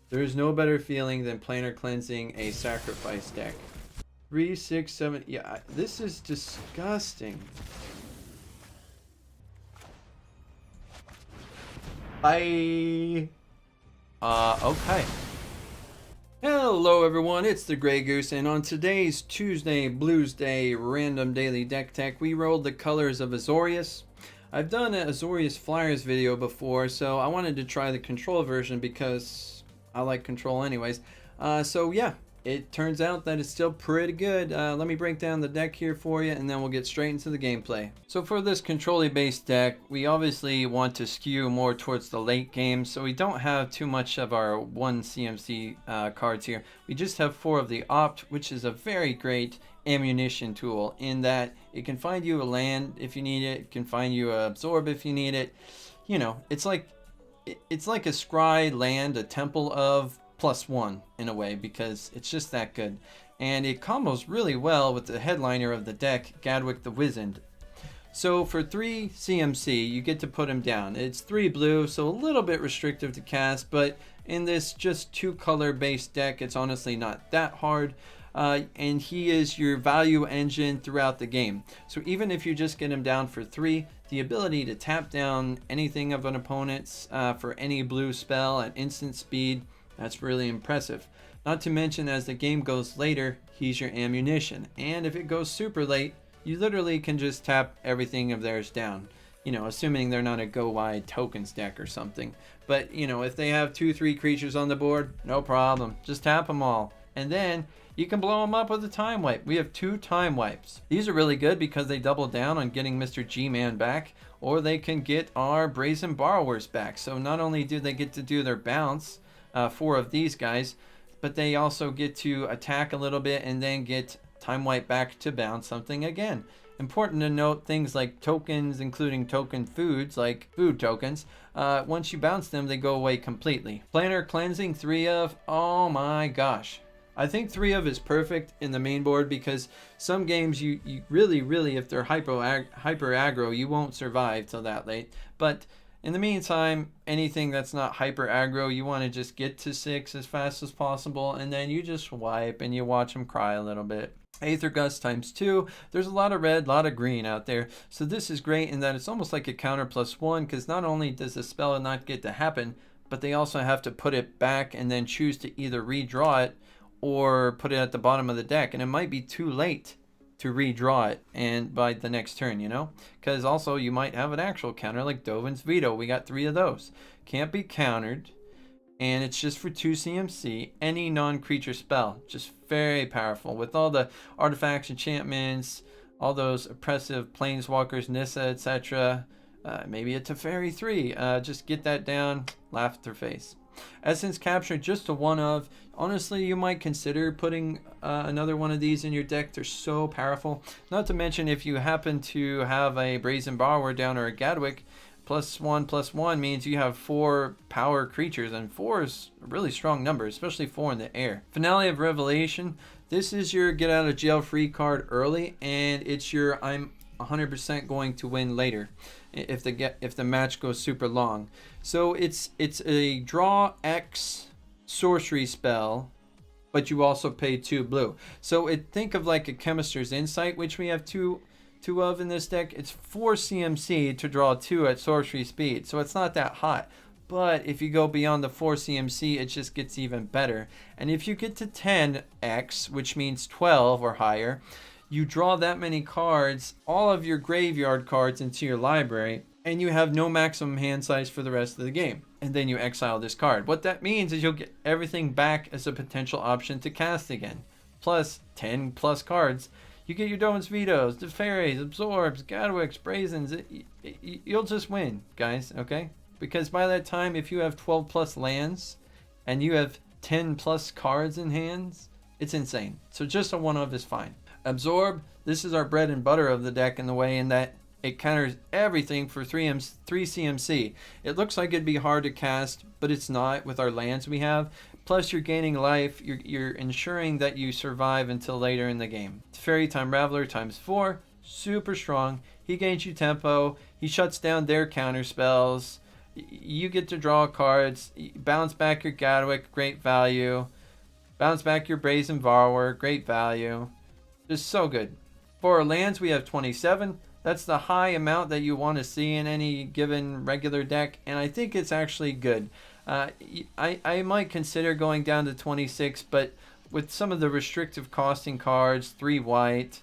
There is no better feeling than planar cleansing a sacrifice deck. 3, 6, 7. Yeah, this is disgusting. Okay. Hello everyone, it's the Grey Goose, and on today's Tuesday Blues Day random daily deck tech, we rolled the colors of Azorius. I've done an Azorius Flyers video before, so I wanted to try the control version because I like control anyways. So yeah, it turns out that it's still pretty good. Let me break down the deck here for you, and then we'll get straight into the gameplay. So for this control-y based deck, we obviously want to skew more towards the late game, so we don't have too much of our 1 CMC cards here. We just have 4 of the Opt, which is a very great ammunition tool in that it can find you a land if you need it, it can find you a absorb if you need it. You know, it's like a scry land, a temple of +1 in a way, because it's just that good, and it combos really well with the headliner of the deck, Gadwick the Wizened. So for 3 CMC you get to put him down. It's 3 blue, so a little bit restrictive to cast, but in this just 2 color based deck it's honestly not that hard. And he is your value engine throughout the game. So even if you just get him down for 3, the ability to tap down anything of an opponent's for any blue spell at instant speed, that's really impressive. Not to mention, as the game goes later, he's your ammunition. And if it goes super late, you literally can just tap everything of theirs down. You know, assuming they're not a go wide tokens deck or something. But, you know, if they have 2-3 creatures on the board, no problem. Just tap them all. And then you can blow them up with a time wipe. We have 2 time wipes. These are really good because they double down on getting Mr. G-Man back, or they can get our Brazen Borrowers back. So not only do they get to do their bounce, 4 of these guys, but they also get to attack a little bit and then get time wipe back to bounce something again. Important to note, things like tokens, including token foods like food tokens, once you bounce them they go away completely. Planar Cleansing 3 of, oh my gosh. I think 3 of is perfect in the main board because some games you really, if they're hyper aggro, you won't survive till that late. But in the meantime, anything that's not hyper aggro, you want to just get to 6 as fast as possible, and then you just wipe and you watch them cry a little bit. Aether Gust ×2. There's a lot of red, a lot of green out there. So this is great in that it's almost like a counter +1, because not only does the spell not get to happen, but they also have to put it back and then choose to either redraw it or put it at the bottom of the deck, and it might be too late to redraw it and by the next turn, you know, because also you might have an actual counter like Dovin's Veto. We got 3 of those, can't be countered, and it's just for 2 CMC, any non-creature spell. Just very powerful with all the artifacts, enchantments, all those oppressive planeswalkers, Nissa, etc. Maybe a Teferi 3, just get that down, laugh at their face. Essence Capture, just a 1 of. Honestly, you might consider putting another one of these in your deck. They're so powerful. Not to mention, if you happen to have a Brazen Borrower down or a Gadwick, +1/+1 means you have 4 power creatures, and 4 is a really strong number, especially 4 in the air. Finale of Revelation. This is your get out of jail free card early, and it's your I'm 100% going to win later if the match goes super long. So it's a draw X sorcery spell, but you also pay 2 blue. So think of like a Chemister's Insight, which we have two of in this deck. It's 4 CMC to draw 2 at sorcery speed, so it's not that hot. But if you go beyond the 4 CMC, it just gets even better. And if you get to 10X, which means 12 or higher, you draw that many cards, all of your graveyard cards, into your library, and you have no maximum hand size for the rest of the game. And then you exile this card. What that means is you'll get everything back as a potential option to cast again. Plus 10+ cards. You get your Dovin's Vetoes, Teferis, Absorbs, Gadwicks, Brazens. You'll just win, guys, okay? Because by that time, if you have 12+ lands and you have 10+ cards in hands, it's insane. So just a 1 of is fine. Absorb, this is our bread and butter of the deck in the way in that it counters everything for 3 CMC. It looks like it'd be hard to cast, but it's not with our lands we have. Plus you're gaining life, you're ensuring that you survive until later in the game. Fairy Time Raveler ×4, super strong. He gains you tempo, he shuts down their counter spells, You get to draw cards, bounce back your Gadwick, great value. Bounce back your Brazen Borrower, great value. Just so good. For our lands, we have 27. That's the high amount that you want to see in any given regular deck, and I think it's actually good. I might consider going down to 26, but with some of the restrictive costing cards, 3 white,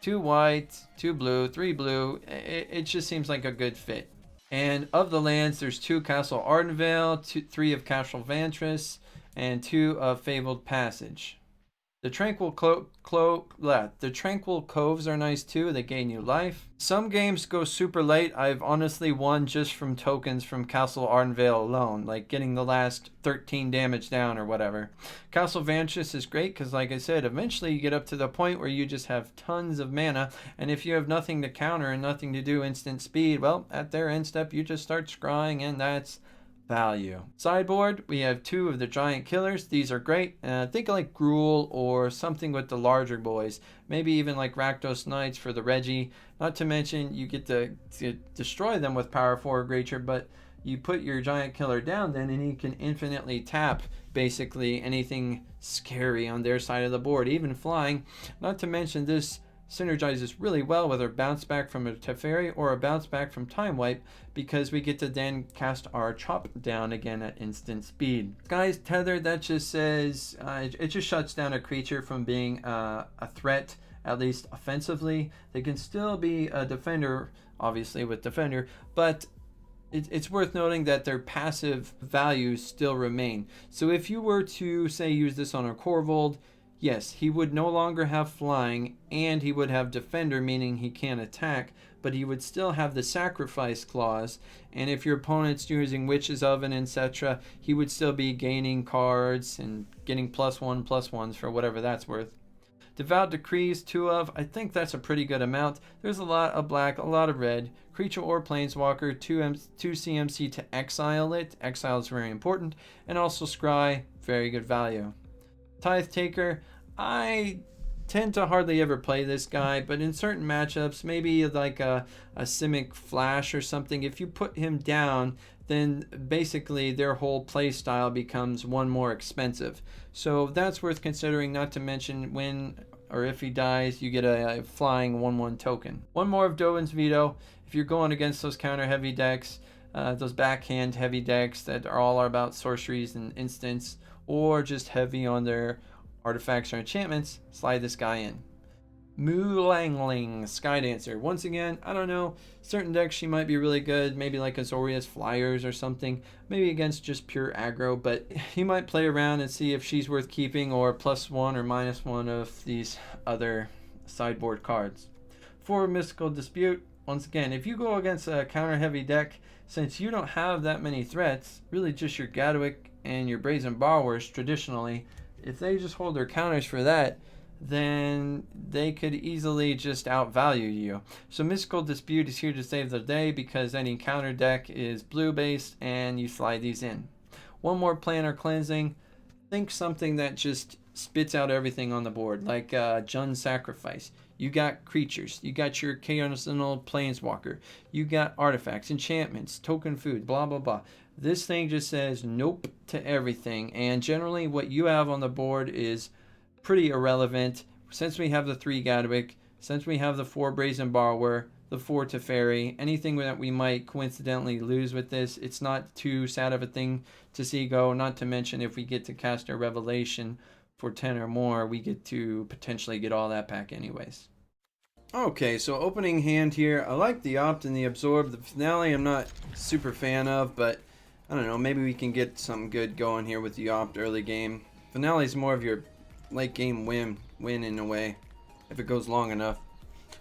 2 white, 2 blue, 3 blue, it just seems like a good fit. And of the lands, there's 2 Castle Ardenvale, 3 of Castle Vantress, and 2 of Fabled Passage. The Tranquil the Tranquil Coves are nice too. They gain you life. Some games go super late. I've honestly won just from tokens from Castle Ardenvale alone, like getting the last 13 damage down or whatever. Castle Vantress is great because, like I said, eventually you get up to the point where you just have tons of mana, and if you have nothing to counter and nothing to do instant speed, well, at their end step you just start scrying, and that's value. Sideboard, we have 2 of the giant killers. These are great. Think like Gruul or something with the larger boys. Maybe even like Rakdos Knights for the Reggie. Not to mention you get to destroy them with power 4 creature, but you put your giant killer down then and he can infinitely tap basically anything scary on their side of the board, even flying. Not to mention this synergizes really well with our bounce back from a Teferi or a bounce back from Time Wipe, because we get to then cast our chop down again at instant speed. Sky's Tether, that just says it just shuts down a creature from being a threat, at least offensively. They can still be a defender, obviously with defender, but it's worth noting that their passive values still remain. So if you were to say use this on a Corvold, yes, he would no longer have flying, and he would have defender, meaning he can't attack, but he would still have the sacrifice clause, and if your opponent's using Witch's Oven, etc., he would still be gaining cards and getting +1/+1s for whatever that's worth. Devout Decrees, 2 of, I think that's a pretty good amount. There's a lot of black, a lot of red. Creature or Planeswalker, 2 CMC to exile it. Exile is very important. And also Scry, very good value. Tithe Taker, I tend to hardly ever play this guy, but in certain matchups, maybe like a Simic Flash or something, if you put him down, then basically their whole play style becomes one more expensive. So that's worth considering, not to mention when or if he dies, you get a flying 1/1 token. One more of Dovin's Veto. If you're going against those counter heavy decks, those backhand heavy decks that are all about sorceries and instants, or just heavy on their artifacts or enchantments, slide this guy in. Moolangling, Skydancer. Once again, I don't know, certain decks she might be really good, maybe like Azorius Fliers or something, maybe against just pure aggro, but you might play around and see if she's worth keeping, or +1 or -1 of these other sideboard cards. For Mystical Dispute, once again, if you go against a counter heavy deck, since you don't have that many threats, really just your Gadwick and your Brazen Borrowers traditionally, if they just hold their counters for that, then they could easily just outvalue you. So Mystical Dispute is here to save the day, because any counter deck is blue based and you slide these in. One more Planar Cleansing. Think something that just spits out everything on the board, like Jund's Sacrifice. You got creatures, you got your Chaosical Planeswalker, you got artifacts, enchantments, token food, blah blah blah. This thing just says nope to everything, and generally what you have on the board is pretty irrelevant. Since we have the 3 Gadwick, since we have the 4 Brazen Borrower, the 4 Teferi, anything that we might coincidentally lose with this, it's not too sad of a thing to see go. Not to mention, if we get to cast our Revelation for 10 or more, we get to potentially get all that back anyways. Okay, so opening hand here, I like the Opt and the Absorb. The Finale I'm not super fan of, but I don't know, maybe we can get something good going here with the Opt early game. Finale is more of your late game win in a way, if it goes long enough.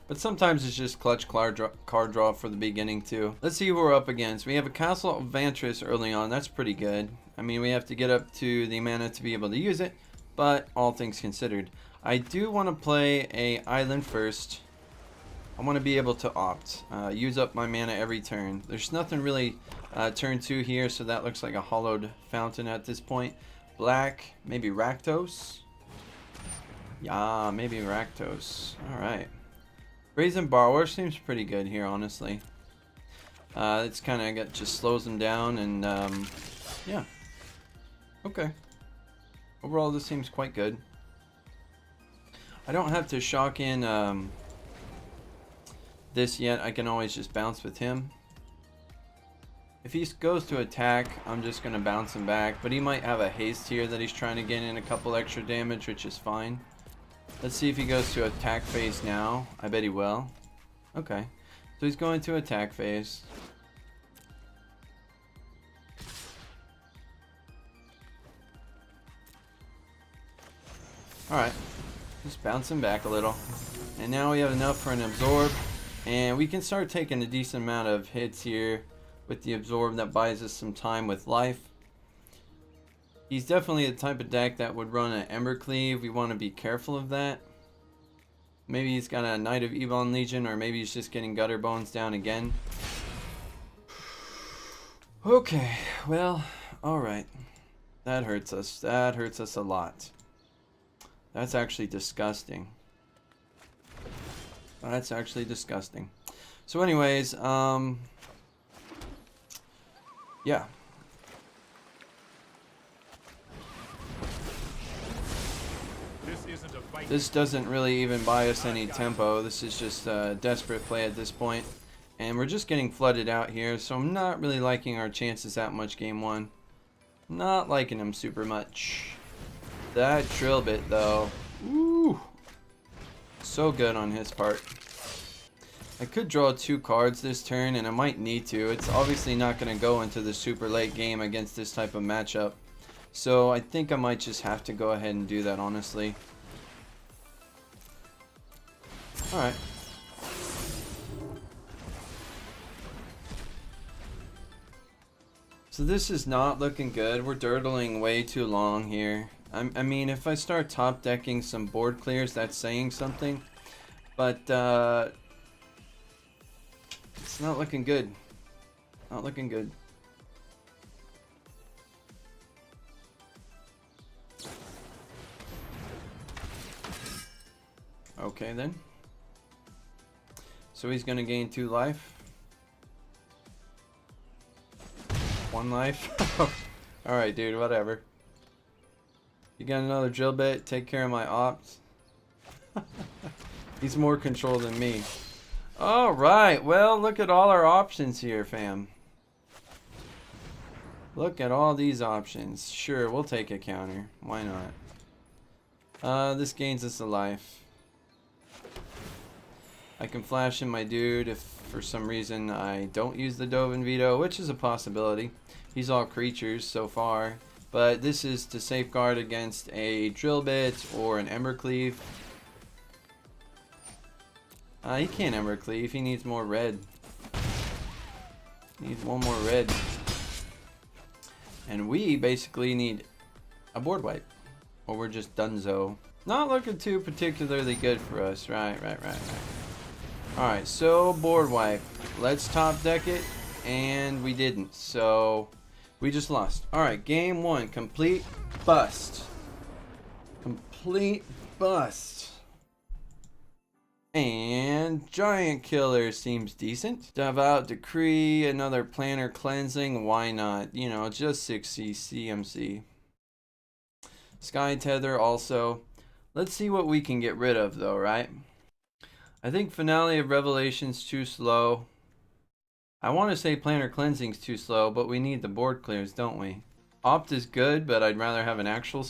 But sometimes it's just clutch card draw for the beginning too. Let's see who we're up against. We have a Castle of Vantress early on. That's pretty good. I mean, we have to get up to the mana to be able to use it, but all things considered, I do want to play a island first. I want to be able to opt, use up my mana every turn. There's nothing really turn 2 here, so that looks like a hollowed fountain at this point. Black, maybe Rakdos. Yeah, maybe Rakdos. Alright. Brazen Borrower seems pretty good here, honestly. It's kind of just slows him down, and yeah. Okay. Overall, this seems quite good. I don't have to shock in this yet. I can always just bounce with him. If he goes to attack, I'm just going to bounce him back. But he might have a haste here that he's trying to get in a couple extra damage, which is fine. Let's see if he goes to attack phase now. I bet he will. Okay. So he's going to attack phase. Alright. Just bounce him back a little. And now we have enough for an absorb. And we can start taking a decent amount of hits here with the absorb that buys us some time with life. He's definitely the type of deck that would run an Embercleave. We want to be careful of that. Maybe he's got a Knight of Ebon Legion, or maybe he's just getting Gutter Bones down again. Okay, well, alright. That hurts us. That hurts us a lot. That's actually disgusting. That's actually disgusting. So anyways, yeah. This doesn't really even buy us any tempo. This is just a desperate play at this point. And we're just getting flooded out here, so I'm not really liking our chances that much game one. Not liking them super much. That drill bit though. Woo! So good on his part. I could draw 2 cards this turn, and I might need to. It's obviously not going to go into the super late game against this type of matchup. So I think I might just have to go ahead and do that, honestly. Alright. So this is not looking good. We're dirtling way too long here. I mean, if I start top decking some board clears, that's saying something. But, it's not looking good. Not looking good. Okay then. So he's gonna gain 2 life. 1 life. Alright dude, whatever. You got another drill bit, take care of my ops. He's more control than me. Alright, well, look at all our options here, fam. Look at all these options. Sure, we'll take a counter. Why not? This gains us a life. I can flash in my dude if for some reason I don't use the Dove and Veto, which is a possibility. He's all creatures so far. But this is to safeguard against a drill bit or an Embercleave. He can't Embercleave, he needs more red. Needs 1 more red. And we basically need a board wipe. Or we're just donezo. Not looking too particularly good for us. Right. Alright, so board wipe. Let's top deck it. And we didn't. So we just lost. Alright, game 1. Complete bust. Complete bust. And Giant Killer seems decent. Devout Decree, another Planar Cleansing. Why not? You know, just 6C CMC. Sky Tether also. Let's see what we can get rid of though, right? I think Finale of Revelation's too slow. I want to say Planar Cleansing's too slow, but we need the board clears, don't we? Opt is good, but I'd rather have an actual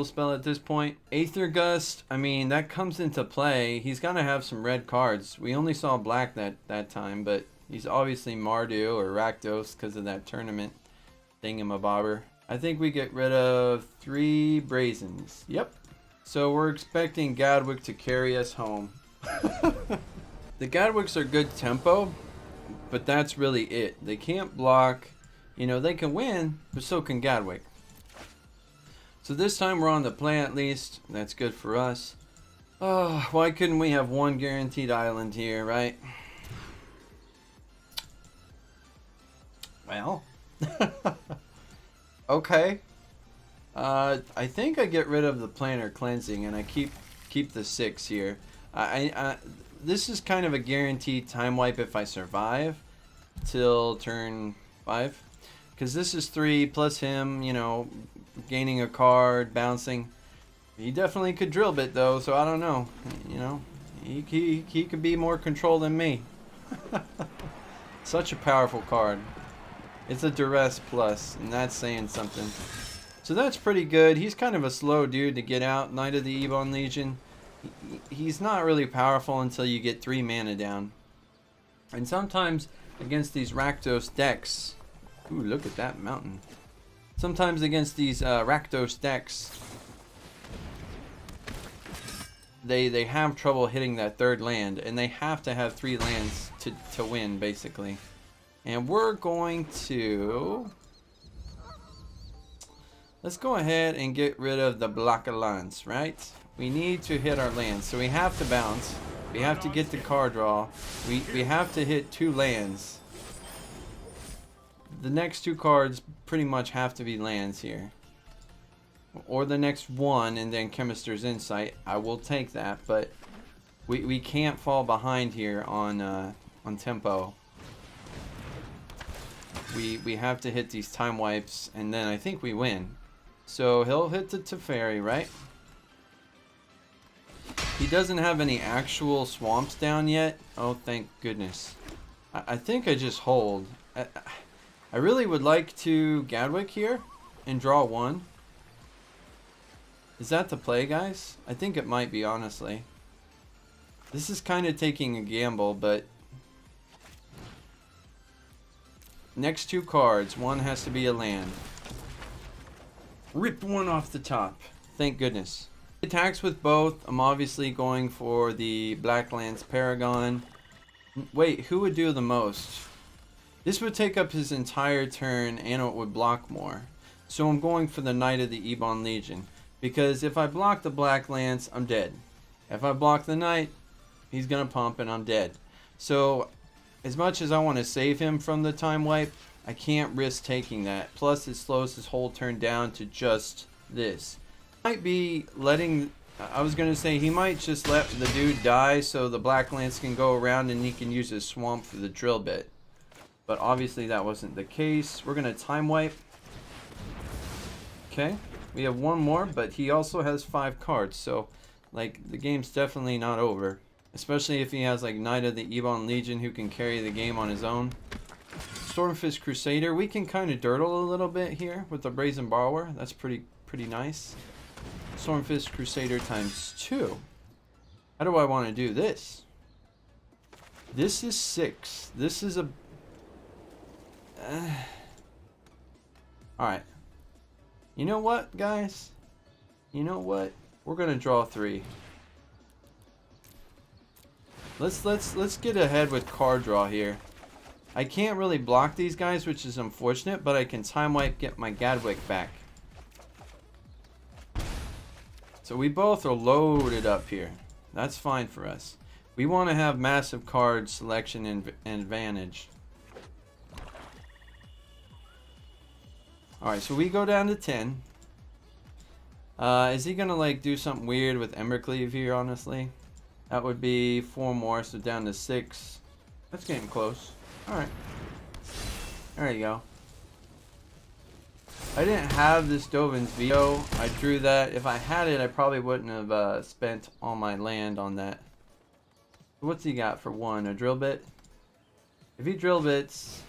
spell at this point. Aether Gust, I mean, that comes into play. He's gonna have some red cards. We only saw black that time, but he's obviously Mardu or Rakdos because of that tournament thingamabobber. I think we get rid of 3 Brazens. Yep. So we're expecting Gadwick to carry us home. The Gadwicks are good tempo, but that's really it. They can't block. You know, they can win, but so can Gadwick. So this time we're on the play at least. That's good for us. Oh, why couldn't we have 1 guaranteed island here, right? Well. Okay. I think I get rid of the Planar Cleansing and I keep the 6 here. This is kind of a guaranteed time wipe if I survive. till turn 5. Because this is 3 plus him, you know, gaining a card, bouncing. He definitely could drill bit though, so I don't know. You know, he could be more control than me. Such a powerful card. It's a duress plus, and that's saying something. So that's pretty good. He's kind of a slow dude to get out. Knight of the Ebon Legion. He's not really powerful until you get 3 mana down. And sometimes against these Rakdos decks... Ooh, look at that mountain. Sometimes against these Rakdos decks... They have trouble hitting that 3rd land. And they have to have 3 lands to win, basically. And we're going to... Let's go ahead and get rid of the block of lands, right? We need to hit our lands, so we have to bounce. We have to get the card draw. We have to hit 2 lands. The next 2 cards pretty much have to be lands here. Or the next 1 and then Chemister's Insight. I will take that, but we can't fall behind here on tempo. We have to hit these time wipes and then I think we win. So he'll hit the Teferi, right? He doesn't have any actual swamps down yet. Oh, thank goodness. I think I just hold. I really would like to Gadwick here and draw 1. Is that the play, guys? I think it might be, honestly. This is kind of taking a gamble, but... Next 2 cards. 1 has to be a land. Rip 1 off the top. Thank goodness. Attacks with both. I'm obviously going for the Black Lance Paragon. Wait, who would do the most? This would take up his entire turn and it would block more. So I'm going for the Knight of the Ebon Legion. Because if I block the Black Lance, I'm dead. If I block the Knight, he's going to pump and I'm dead. So as much as I want to save him from the time wipe, I can't risk taking that. Plus, it slows his whole turn down to just this. Might be letting... I was going to say, he might just let the dude die so the Black Lance can go around and he can use his swamp for the drill bit. But obviously that wasn't the case. We're going to time wipe. Okay. We have 1 more, but he also has 5 cards. So, like, the game's definitely not over. Especially if he has, like, Knight of the Ebon Legion who can carry the game on his own. Stormfist Crusader, we can kind of dirtle a little bit here with the Brazen Borrower. That's pretty nice. Stormfist Crusader times 2. How do I want to do this? This is 6. This is a... Alright. You know what, guys? You know what? We're going to draw 3. Let's get ahead with card draw here. I can't really block these guys, which is unfortunate, but I can time wipe, get my Gadwick back. So we both are loaded up here. That's fine for us. We want to have massive card selection and advantage. Alright, so we go down to 10. Is he going to like do something weird with Embercleave here, honestly? That would be 4 more, so down to 6. That's getting close. Alright. There you go. I didn't have this Dovin's Veto. I drew that. If I had it, I probably wouldn't have spent all my land on that. What's he got for 1? A drill bit? If he drill bits,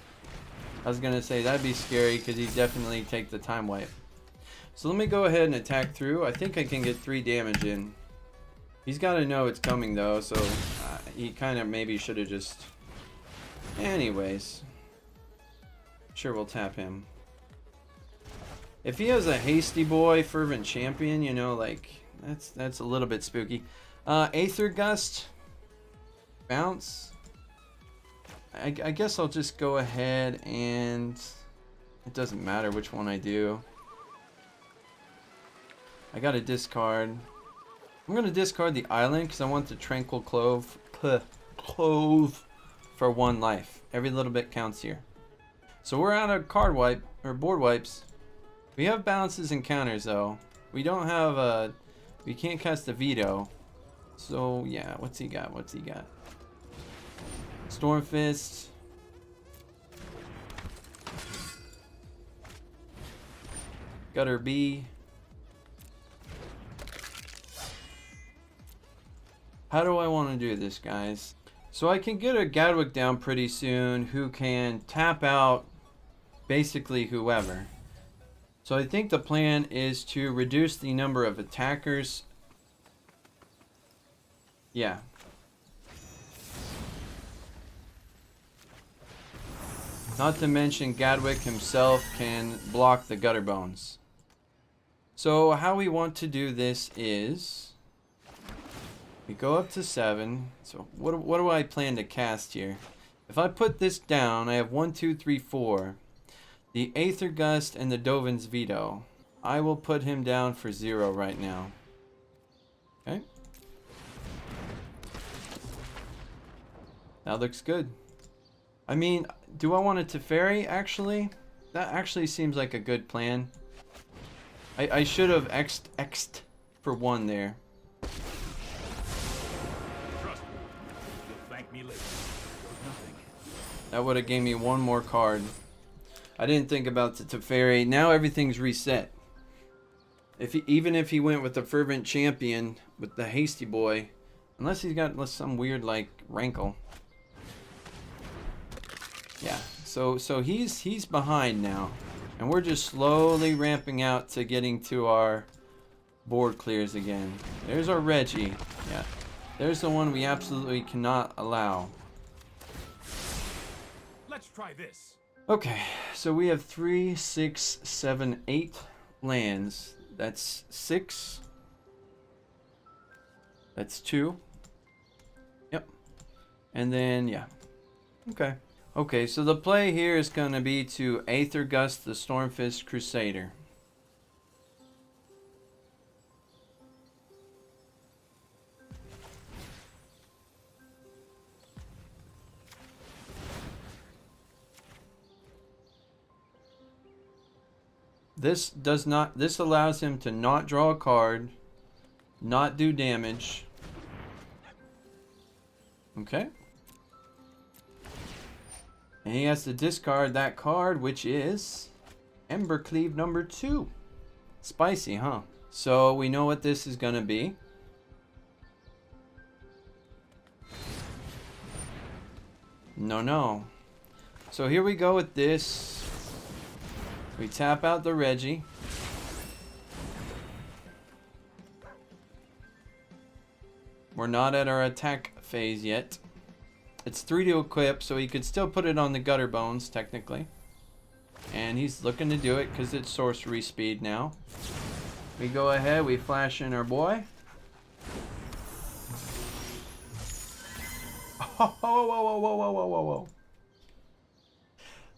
I was going to say that'd be scary because he'd definitely take the time wipe. So let me go ahead and attack through. I think I can get 3 damage in. He's got to know it's coming though, so he kind of maybe should have just... Anyways. Sure, we'll tap him. If he has a Hasty Boy, Fervent Champion, you know, like, that's a little bit spooky. Aether Gust. Bounce. I guess I'll just go ahead and... It doesn't matter which one I do. I got to discard. I'm going to discard the island because I want the Tranquil Clove for 1 life. Every little bit counts here. So we're out of card wipe, or board wipes. We have balances and counters though. We don't have a... We can't cast a veto. So yeah, what's he got? What's he got? Stormfist. Gutter B. How do I want to do this, guys? So I can get a Gadwick down pretty soon who can tap out basically whoever. So I think the plan is to reduce the number of attackers. Yeah. Not to mention Gadwick himself can block the Gutter Bones. So how we want to do this is we go up to 7. So what do I plan to cast here? If I put this down, I have 1, 2, 3, 4. The Aether Gust and the Dovin's Veto. I will put him down for 0 right now. Okay. That looks good. I mean, do I want a Teferi actually? That actually seems like a good plan. I should have X'd for 1 there. Trust me. You'll thank me later. Nothing. That would have gave me 1 more card. I didn't think about the Teferi. Now everything's reset. Even if he went with the Fervent Champion with the Hasty Boy, unless he's got some weird like rankle. Yeah. So he's behind now, and we're just slowly ramping out to getting to our board clears again. There's our Reggie. Yeah. There's the one we absolutely cannot allow. Let's try this. Okay, so we have 3, 6, 7, 8 lands. That's 6. That's 2. Yep. And then, yeah. Okay. Okay, so the play here is going to be to Aether Gust the Stormfist Crusader. This allows him to not draw a card, not do damage. Okay. And he has to discard that card, which is Embercleave number 2. Spicy, huh? So we know what this is gonna be. No. So here we go with this. We tap out the Reggie. We're not at our attack phase yet. It's 3 to equip, so he could still put it on the Gutter Bones, technically. And he's looking to do it because it's sorcery speed now. We go ahead, we flash in our boy. Whoa.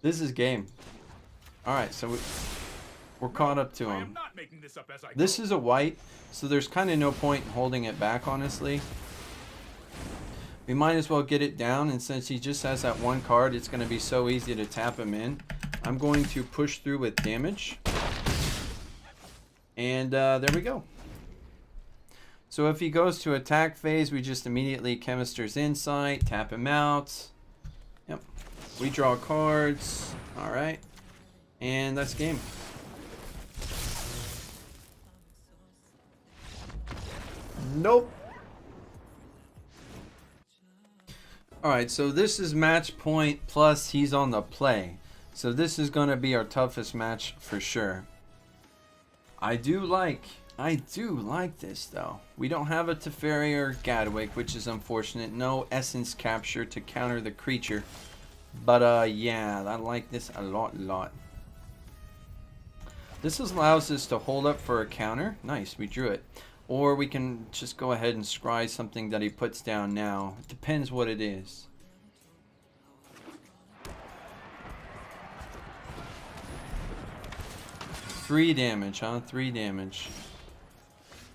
This is game. Alright, so we're caught up to him. This is a white, so there's kind of no point in holding it back, honestly. We might as well get it down, and since he just has that 1 card, it's going to be so easy to tap him in. I'm going to push through with damage. And there we go. So if he goes to attack phase, we just immediately Chemister's Insight, tap him out. Yep. We draw cards. Alright. And that's game. Nope. Alright, so this is match point plus he's on the play. So this is going to be our toughest match for sure. I do like this though. We don't have a Teferi or Gadwick, which is unfortunate. No Essence Capture to counter the creature. But yeah, I like this a lot. This allows us to hold up for a counter. Nice, we drew it. Or we can just go ahead and scry something that he puts down now. It depends what it is. Three damage, huh? 3 damage.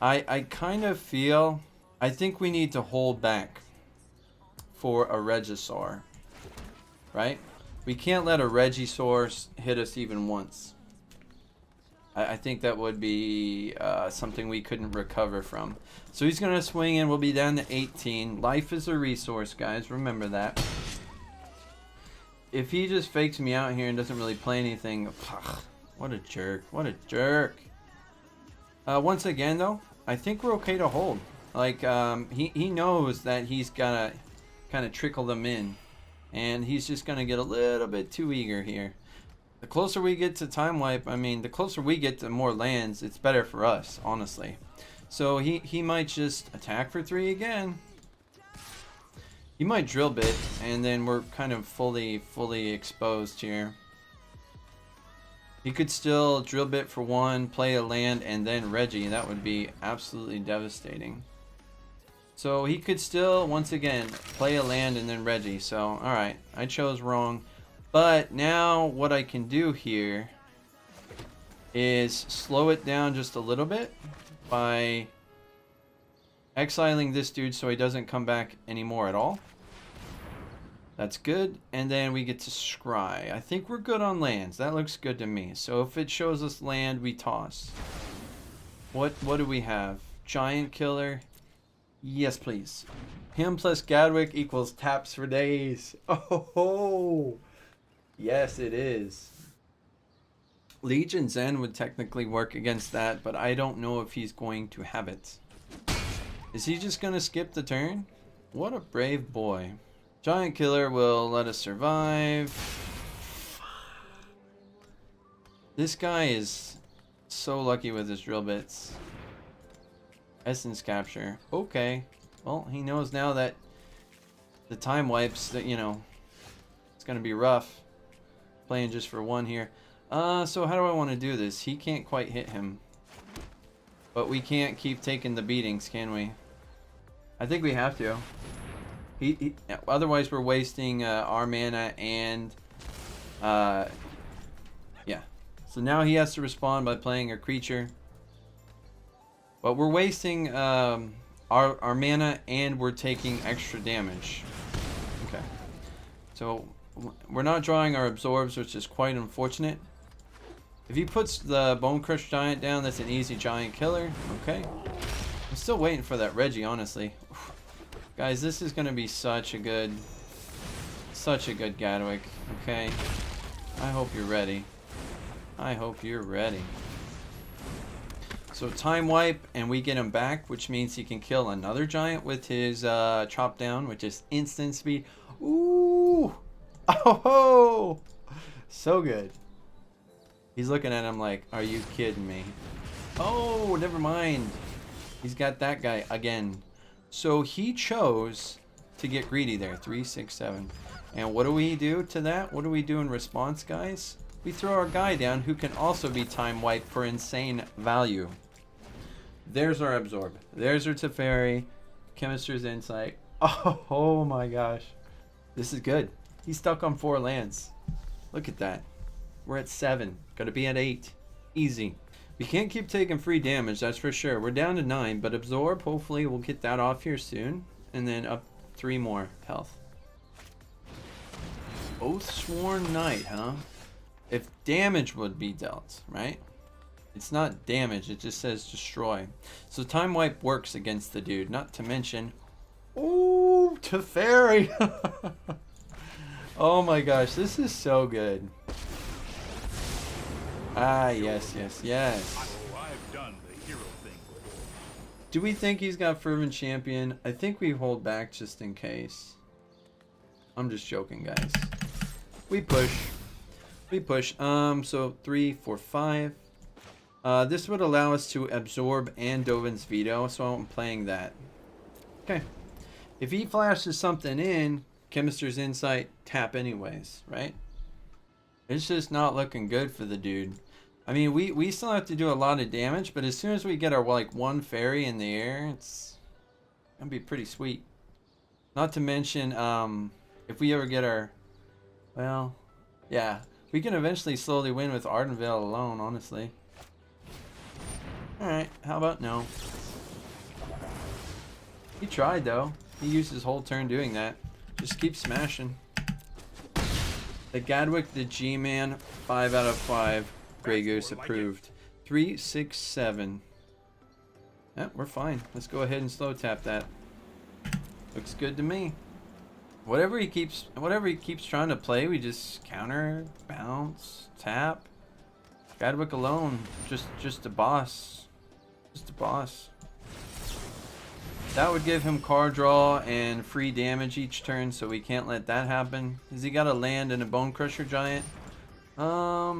I kind of feel... I think we need to hold back for a Regisaur. Right? We can't let a Regisaur hit us even once. I think that would be something we couldn't recover from. So he's going to swing in. We'll be down to 18. Life is a resource, guys. Remember that. If he just fakes me out here and doesn't really play anything, What a jerk. What a jerk. Once again, though, I think we're okay to hold. Like, he knows that he's got to kind of trickle them in. And he's just going to get a little bit too eager here. The closer we get to time wipe, I mean, the closer we get to more lands, it's better for us, honestly. So he might just attack for 3 again. He might drill bit, and then we're kind of fully exposed here. He could still drill bit for 1, play a land, and then Reggie. That would be absolutely devastating. So he could still, once again, play a land and then Reggie. So, alright, I chose wrong. But now what I can do here is slow it down just a little bit by exiling this dude so he doesn't come back anymore at all. That's good. And then we get to scry. I think we're good on lands. That looks good to me. So if it shows us land, we toss. What do we have? Giant Killer. Yes, please. Him plus Gadwick equals taps for days. Oh, yes, it is. Legion's End would technically work against that, but I don't know if he's going to have it. Is he just going to skip the turn? What a brave boy. Giant Killer will let us survive. This guy is so lucky with his drill bits. Essence Capture. Okay. Well, he knows now that the time wipes that, you know, it's going to be rough. Playing just for 1 here. So how do I want to do this? He can't quite hit him. But we can't keep taking the beatings, can we? I think we have to. Otherwise we're wasting our mana and... yeah. So now he has to respond by playing a creature. But we're wasting our mana and we're taking extra damage. Okay. So we're not drawing our absorbs, which is quite unfortunate. If he puts the Bone Crush Giant down, that's an easy Giant Killer. Okay. I'm still waiting for that Reggie, honestly. Guys, this is going to be such a good Gadwick. Okay. I hope you're ready. I hope you're ready. So time wipe, and we get him back, which means he can kill another giant with his chop down, which is instant speed. Ooh! Oh! So good. He's looking at him like, are you kidding me? Oh, never mind. He's got that guy again. So he chose to get greedy there. 3, 6, 7. And what do we do to that? What do we do in response, guys? We throw our guy down who can also be time wiped for insane value. There's our absorb. There's our Teferi. Chemist's Insight. Oh my gosh. This is good. He's stuck on 4 lands. Look at that. We're at 7. Gotta be at 8. Easy. We can't keep taking free damage, that's for sure. We're down to 9, but absorb, hopefully we'll get that off here soon. And then up 3 more health. Oathsworn Knight, huh? If damage would be dealt, right? It's not damage, it just says destroy. So time wipe works against the dude, not to mention... Ooh, Teferi! Oh my gosh, this is so good. Ah, yes, yes, yes. I've done the hero thing. Do we think he's got Fervent Champion? I think we hold back just in case. I'm just joking, guys. We push. We push. So 3, 4, 5. This would allow us to absorb and Dovin's Veto, so I'm playing that. Okay. If he flashes something in, Chemist's Insight, tap anyways, right? It's just not looking good for the dude. I mean, we still have to do a lot of damage, but as soon as we get our, like, 1 fairy in the air, it's gonna be pretty sweet. Not to mention, if we ever get our... Well, yeah. We can eventually slowly win with Ardenvale alone, honestly. Alright, how about no? He tried, though. He used his whole turn doing that. Just keep smashing. The Gadwick, the G-Man, 5 out of 5. Grey Goose approved. 3, 6, 7. Yeah, we're fine. Let's go ahead and slow tap that. Looks good to me. Whatever he keeps trying to play, we just counter, bounce, tap. Gadwick alone, just a boss. Just a boss. That would give him card draw and free damage each turn, so we can't let that happen. Has he got a land and a Bone Crusher Giant? Yeah.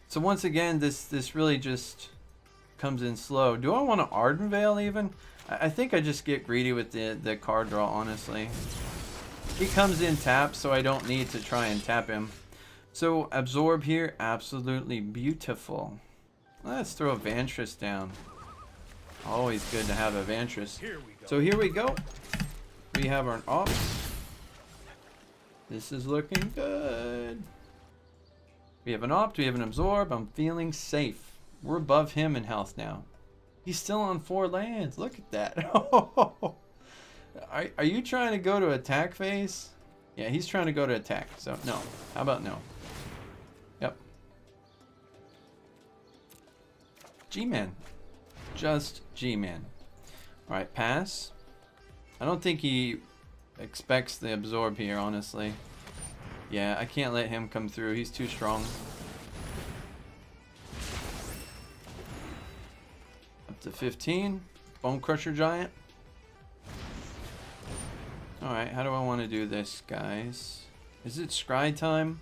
So once again, this really just comes in slow. Do I want to Arden Veil even? I think I just get greedy with the card draw, honestly. He comes in tapped, so I don't need to try and tap him. So absorb here, absolutely beautiful. Let's throw a Vantress down. Always good to have a Vantress. So here we go. We have our ops. This is looking good. We have an opt, we have an absorb. I'm feeling safe. We're above him in health now. He's still on 4 lands. Look at that. Are you trying to go to attack phase? Yeah, he's trying to go to attack. So no. How about no? Yep. G-Man. Just G-Man. Alright, pass. I don't think he expects the absorb here, honestly. Yeah, I can't let him come through. He's too strong. Up to 15. Bone Crusher Giant. Alright, how do I want to do this, guys? Is it scry time?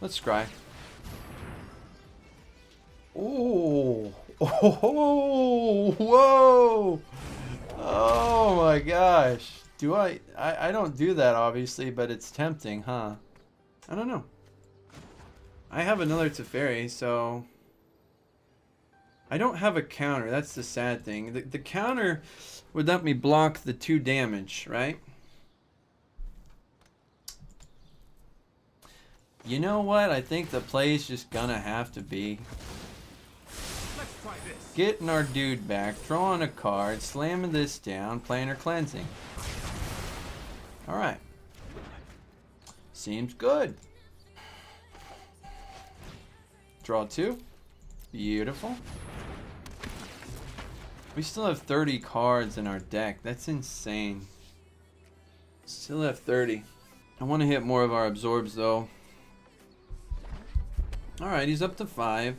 Let's scry. Oh, oh, whoa! Oh my gosh! Do I don't do that obviously, but it's tempting, huh? I don't know. I have another Teferi, so I don't have a counter. That's the sad thing. The counter would let me block the 2 damage, right? You know what? I think the play's just gonna have to be getting our dude back, drawing a card, slamming this down, Planar Cleansing. Alright. Seems good. Draw 2. Beautiful. We still have 30 cards in our deck. That's insane. Still have 30. I want to hit more of our absorbs though. Alright, he's up to 5.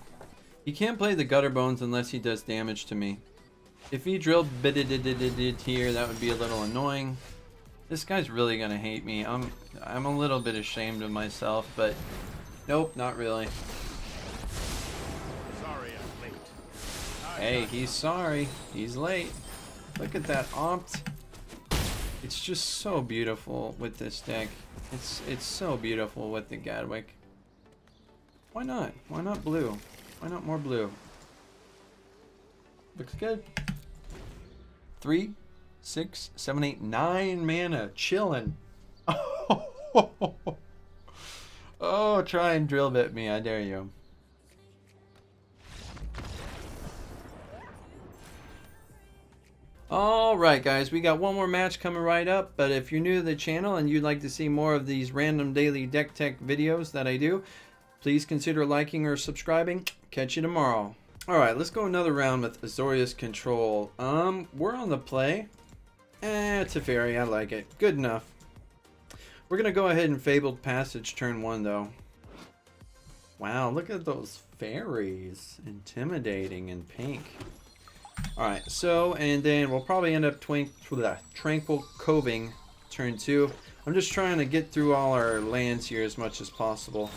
He can't play the Gutter Bones unless he does damage to me. If he drilled here, that would be a little annoying. This guy's really gonna hate me. I'm a little bit ashamed of myself, but nope, not really. Sorry I'm late. Hey, he's sorry. He's late. Look at that opt. It's just so beautiful with this deck. It's so beautiful with the Gadwick. Why not? Why not blue? Why not more blue? Looks good. 3, 6, 7, 8, 9 mana. Chillin'. Oh, try and drill bit me. I dare you. Alright guys, we got one more match coming right up, but if you're new to the channel and you'd like to see more of these random daily deck tech videos that I do, please consider liking or subscribing. Catch you tomorrow. Alright, let's go another round with Azorius Control. We're on the play. Teferi, I like it. Good enough. We're gonna go ahead and Fabled Passage turn 1 though. Wow, look at those fairies. Intimidating in pink. Alright, so, and then we'll probably end up Tranquil Coving turn 2. I'm just trying to get through all our lands here as much as possible.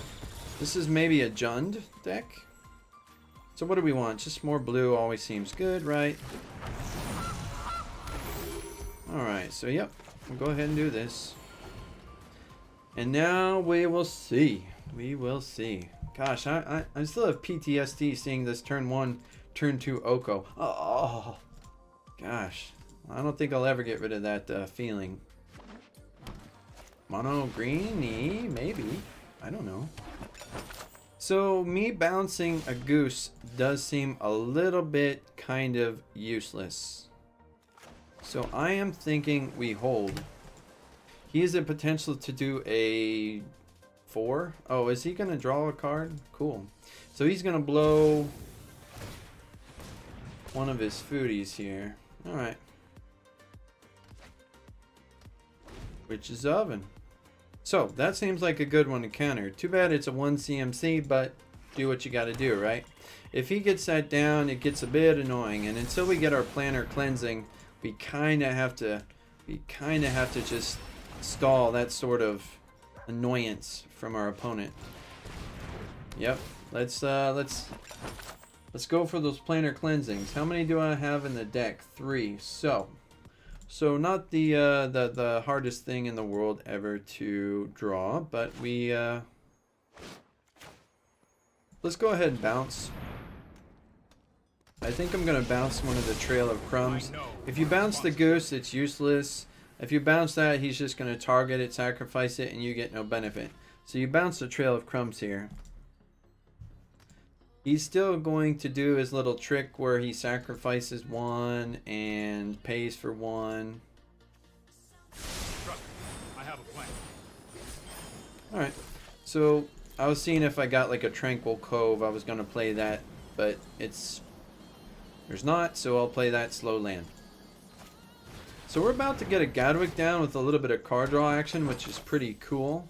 This is maybe a Jund deck. So what do we want? Just more blue always seems good, right? Alright, so yep, we'll go ahead and do this. And now we will see. We will see. Gosh, I still have PTSD seeing this turn 1, turn 2 Oko. Oh, gosh. I don't think I'll ever get rid of that feeling. Mono greeny, maybe. I don't know. So me bouncing a Goose does seem a little bit kind of useless. So I am thinking we hold. He has a potential to do a 4. Oh, is he going to draw a card? Cool. So he's going to blow one of his foodies here. Alright. Witch's Oven. So that seems like a good one to counter. Too bad it's a 1 CMC, but do what you got to do, right? If he gets that down, it gets a bit annoying, and until we get our Planar Cleansing, we kind of have to just stall that sort of annoyance from our opponent. Yep. Let's go for those Planar Cleansings. How many do I have in the deck? 3. So not the hardest thing in the world ever to draw, but we let's go ahead and bounce. I think I'm gonna bounce one of the Trail of Crumbs. If you bounce the Goose, it's useless. If you bounce that, he's just gonna target it, sacrifice it, and you get no benefit. So you bounce the Trail of Crumbs here. He's still going to do his little trick where he sacrifices 1 and pays for 1. I have a plan. Alright, so I was seeing if I got like a Tranquil Cove, I was going to play that, but there's not, so I'll play that slow land. So we're about to get a Gadwick down with a little bit of card draw action, which is pretty cool.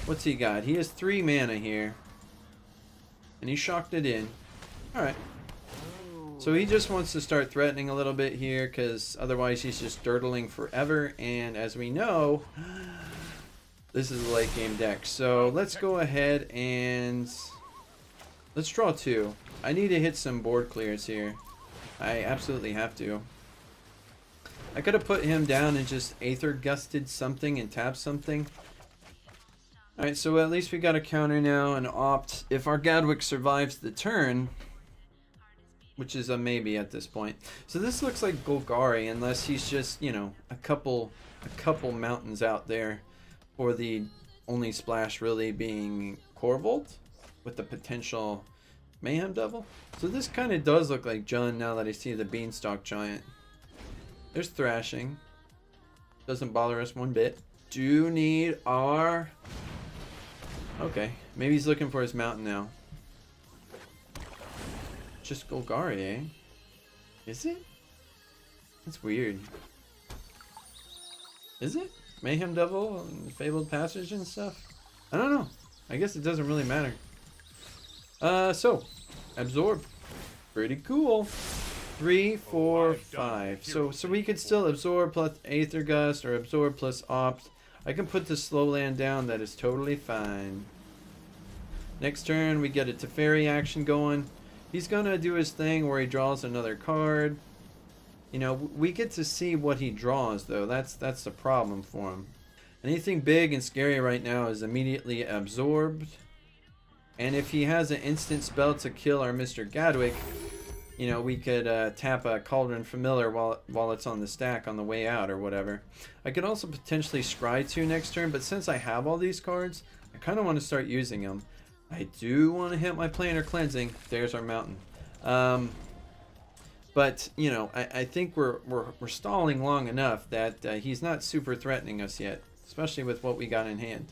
What's he got? He has 3 mana here. And he shocked it in. Alright. So he just wants to start threatening a little bit here, because otherwise he's just dirtling forever. And as we know, this is a late game deck. So let's go ahead and let's draw 2. I need to hit some board clears here. I absolutely have to. I could have put him down and just Aether Gusted something and tapped something. Alright, so at least we got a counter now and opt. If our Gadwick survives the turn, which is a maybe at this point. So this looks like Golgari, unless he's just, you know, a couple mountains out there for the only splash really being Corvolt with the potential Mayhem Devil. So this kind of does look like Jund now that I see the Beanstalk Giant. There's Thrashing. Doesn't bother us one bit. Do need our... Okay, maybe he's looking for his mountain now. Just Golgari, eh? Is it? That's weird. Is it? Mayhem Devil and Fabled Passage and stuff? I don't know. I guess it doesn't really matter. So, Absorb. Pretty cool. 3, 4, 5. So we could still Absorb plus Aether Gust or Absorb plus Opt. I can put the slow land down. That is totally fine. Next turn, we get a Teferi action going. He's going to do his thing where he draws another card. You know, we get to see what he draws, though. That's the problem for him. Anything big and scary right now is immediately absorbed. And if he has an instant spell to kill our Mr. Gadwick, you know, we could tap a Cauldron Familiar while it's on the stack on the way out or whatever. I could also potentially Scry 2 next turn, but since I have all these cards, I kind of want to start using them. I do want to hit my Planar Cleansing. There's our mountain. But, you know, I think we're stalling long enough that he's not super threatening us yet, especially with what we got in hand.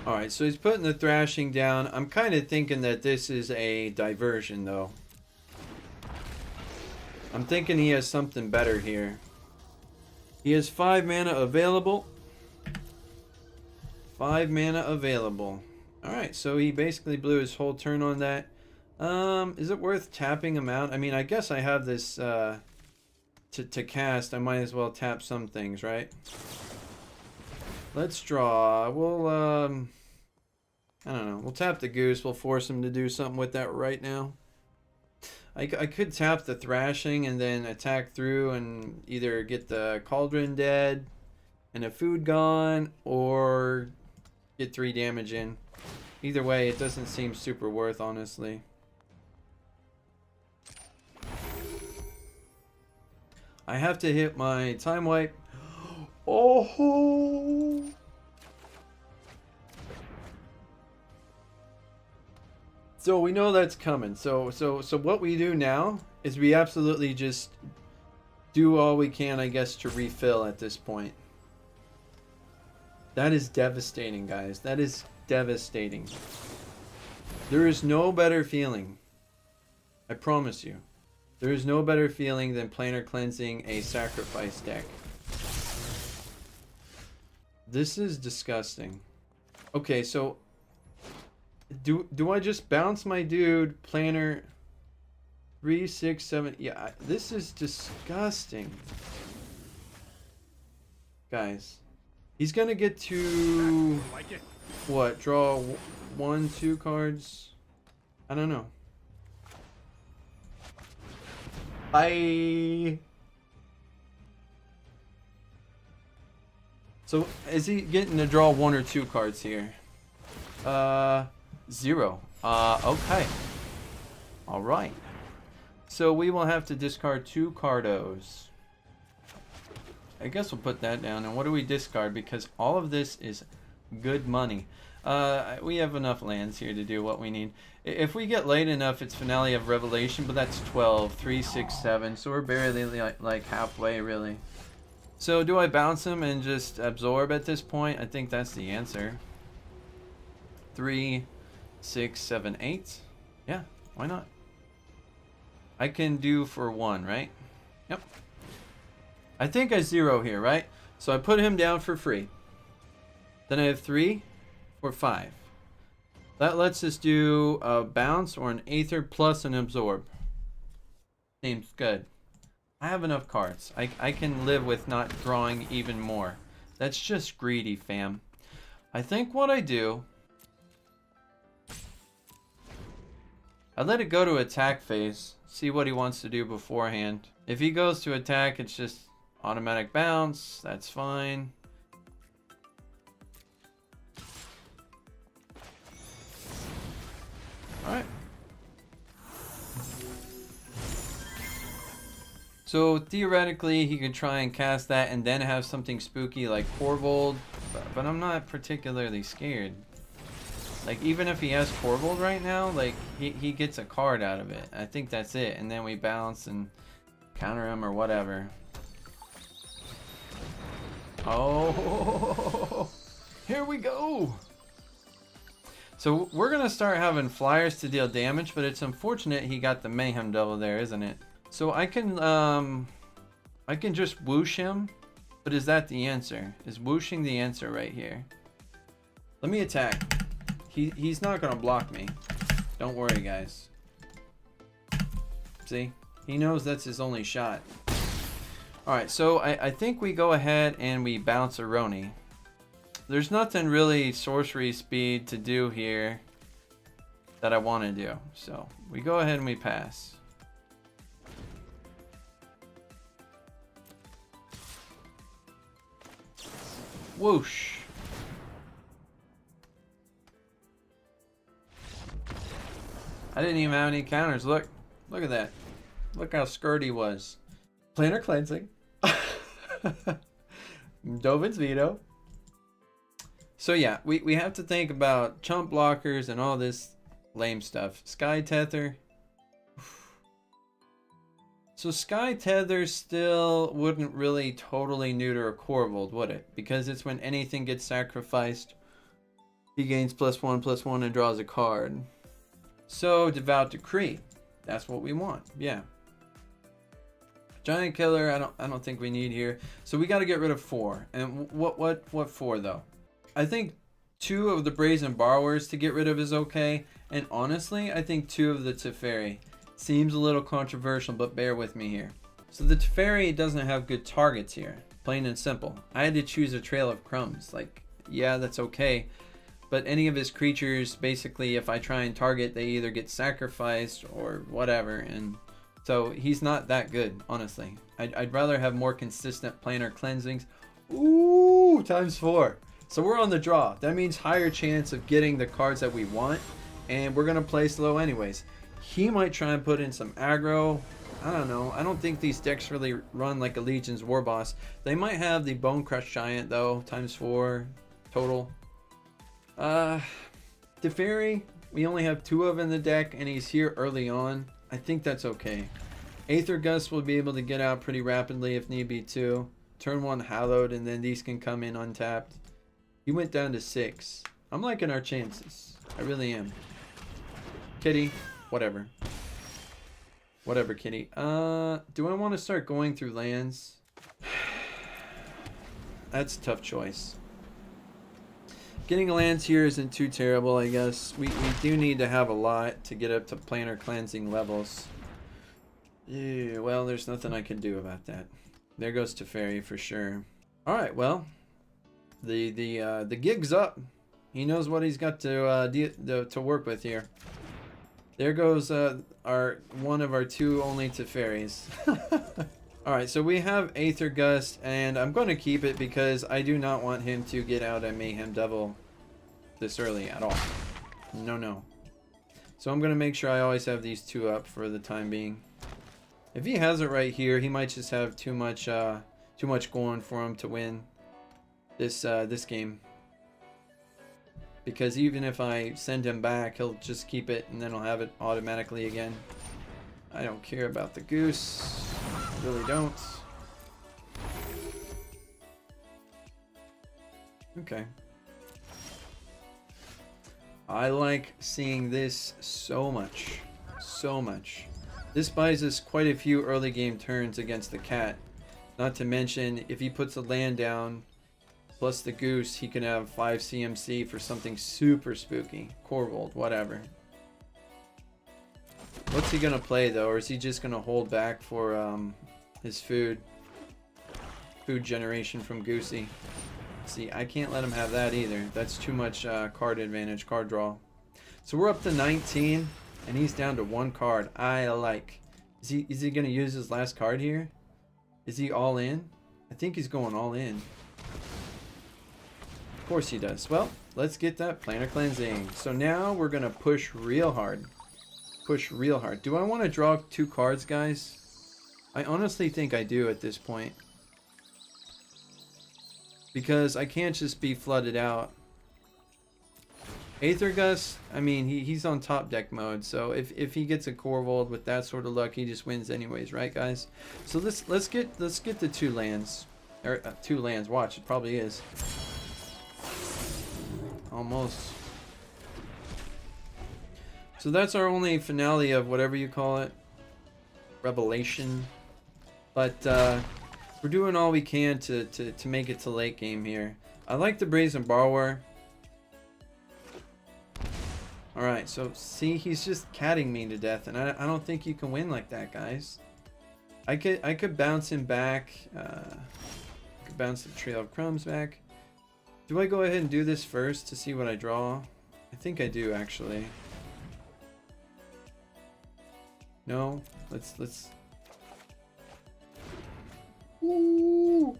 Alright, so he's putting the Thrashing down. I'm kind of thinking that this is a diversion, though. I'm thinking he has something better here. He has 5 mana available. 5 mana available. Alright, so he basically blew his whole turn on that. Is it worth tapping him out? I mean, I guess I have this to cast. I might as well tap some things, right? Let's draw. We'll, I don't know. We'll tap the Goose. We'll force him to do something with that right now. I could tap the Thrashing and then attack through and either get the Cauldron dead and a food gone or get 3 damage in. Either way, it doesn't seem super worth, honestly. I have to hit my Time Wipe. Oh! So we know that's coming. So what we do now is we absolutely just do all we can, I guess, to refill at this point. That is devastating, guys. That is devastating. There is no better feeling. I promise you. There is no better feeling than Planar Cleansing a sacrifice deck. This is disgusting. Okay, so do I just bounce my dude Planar 3, 6, 7? Yeah, this is disgusting. Guys, he's gonna get to what? Draw 1, 2 cards? I don't know. So is he getting to draw 1 or 2 cards here? 0. Okay. All right. So we will have to discard 2 cardos. I guess we'll put that down. And what do we discard? Because all of this is good money. We have enough lands here to do what we need. If we get late enough, it's Finale of Revelation, but that's 12, 3, 6, 7. So we're barely like halfway, really. So do I bounce him and just absorb at this point? I think that's the answer. 3, 6, 7, 8. Yeah, why not? I can do for 1, right? Yep. I think I 0 here, right? So I put him down for free. Then I have 3 for 5. That lets us do a bounce or an Aether plus an absorb. Seems good. I have enough cards. I can live with not drawing even more. That's just greedy, fam. I think what I do, I let it go to attack phase. See what he wants to do beforehand. If he goes to attack, it's just automatic bounce. That's fine. Alright. So theoretically, he could try and cast that and then have something spooky like Corvold, but I'm not particularly scared. Like, even if he has Corvold right now, like, he gets a card out of it. I think that's it. And then we bounce and counter him or whatever. Oh, here we go. So we're going to start having flyers to deal damage, but it's unfortunate he got the Mayhem Devil there, isn't it? So I can just whoosh him, but is that the answer? Is whooshing the answer right here? Let me attack. He's not gonna block me. Don't worry, guys. See? He knows that's his only shot. Alright, so I think we go ahead and we bounce a Roni. There's nothing really sorcery speed to do here that I want to do. So we go ahead and we pass. Whoosh. I didn't even have any counters. Look at that. Look how scared he was. Planar Cleansing. Dovin's Veto. So yeah, we have to think about chump blockers and all this lame stuff. Sky Tether. So Sky Tether still wouldn't really totally neuter a Corvold, would it? Because it's when anything gets sacrificed, he gains +1/+1 and draws a card. So Devout Decree. That's what we want. Yeah. Giant Killer, I don't think we need here. So we got to get rid of 4. And what 4 though? I think 2 of the Brazen Borrowers to get rid of is okay. And honestly, I think 2 of the Teferi. Seems a little controversial, but bear with me here. So the Teferi doesn't have good targets here. Plain and simple. I had to choose a Trail of Crumbs. Like, yeah, that's okay. But any of his creatures, basically, if I try and target, they either get sacrificed or whatever. And so he's not that good, honestly. I'd rather have more consistent Planar Cleansings. Ooh, ×4. So we're on the draw. That means higher chance of getting the cards that we want. And we're going to play slow anyways. He might try and put in some aggro. I don't know. I don't think these decks really run like a Legion's War Boss. They might have the Bone Crush Giant, though. ×4 total. Teferi, we only have 2 of in the deck, and he's here early on. I think that's okay. Aether Gust will be able to get out pretty rapidly if need be too. Turn 1 Hallowed, and then these can come in untapped. He went down to 6. I'm liking our chances. I really am. Kitty, whatever. Whatever, Kitty. Do I want to start going through lands? That's a tough choice. Getting lands here isn't too terrible, I guess. We do need to have a lot to get up to planar cleansing levels. Yeah, well, there's nothing I can do about that. There goes Teferi for sure. All right, well, the gig's up. He knows what he's got to work with here. There goes one of our two only Teferis. All right, so we have Aether Gust, and I'm going to keep it because I do not want him to get out a Mayhem Devil this early at all. No. So I'm going to make sure I always have these two up for the time being. If he has it right here, he might just have too much going for him to win this game. Because even if I send him back, he'll just keep it and then he'll have it automatically again. I don't care about the Goose. I really don't. Okay. I like seeing this so much. So much. This buys us quite a few early game turns against the cat. Not to mention, if he puts a land down, plus the Goose, he can have 5 CMC for something super spooky. Corvold, whatever. What's he gonna play though, or is he just gonna hold back for his food generation from Goosey? See, I can't let him have that either. That's too much card advantage, card draw. So we're up to 19, and he's down to 1 card. I like. Is he gonna use his last card here? Is he all in? I think he's going all in. Of course he does. Well, let's get that planar cleansing. So now we're gonna push real hard. Push real hard. Do I want to draw 2 cards, guys? I honestly think I do at this point. Because I can't just be flooded out. Aether Gust, I mean, he's on top deck mode, so if he gets a Corvold with that sort of luck, he just wins anyways, right, guys? So let's get the 2 lands. Or 2 lands. Watch, it probably is. Almost. So that's our only finale of whatever you call it. Revelation. But we're doing all we can to make it to late game here. I like the Brazen Borrower. Alright, so see, he's just catting me to death, and I don't think you can win like that, guys. I could bounce him back. I could bounce the Trail of Crumbs back. Do I go ahead and do this first to see what I draw? I think I do, actually. No, let's. Ooh.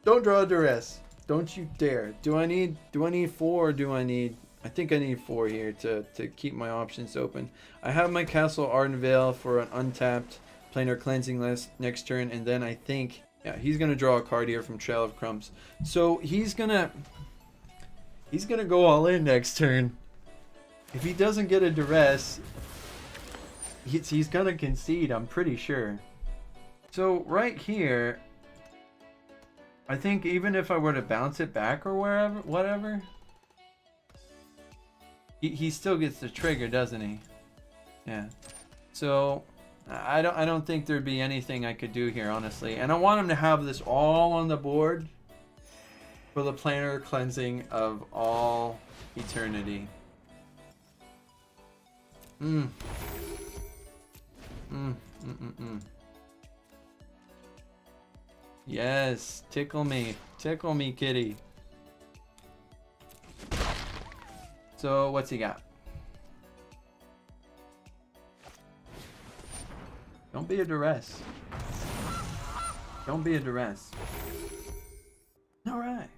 Don't draw a duress. Don't you dare. Do I need 4 or do I need? I think I need 4 here to keep my options open. I have my Castle Ardenvale for an untapped planar cleansing list next turn, and then I think, yeah, he's gonna draw a card here from Trail of Crumbs. So he's gonna go all in next turn. If he doesn't get a duress, he's gonna concede, I'm pretty sure. So right here, I think even if I were to bounce it back or wherever, whatever, he still gets the trigger, doesn't he? Yeah. So I don't think there'd be anything I could do here, honestly. And I want him to have this all on the board for the planar cleansing of all eternity. Yes, tickle me, kitty. So what's he got? Don't be a duress. Don't be a duress. All right.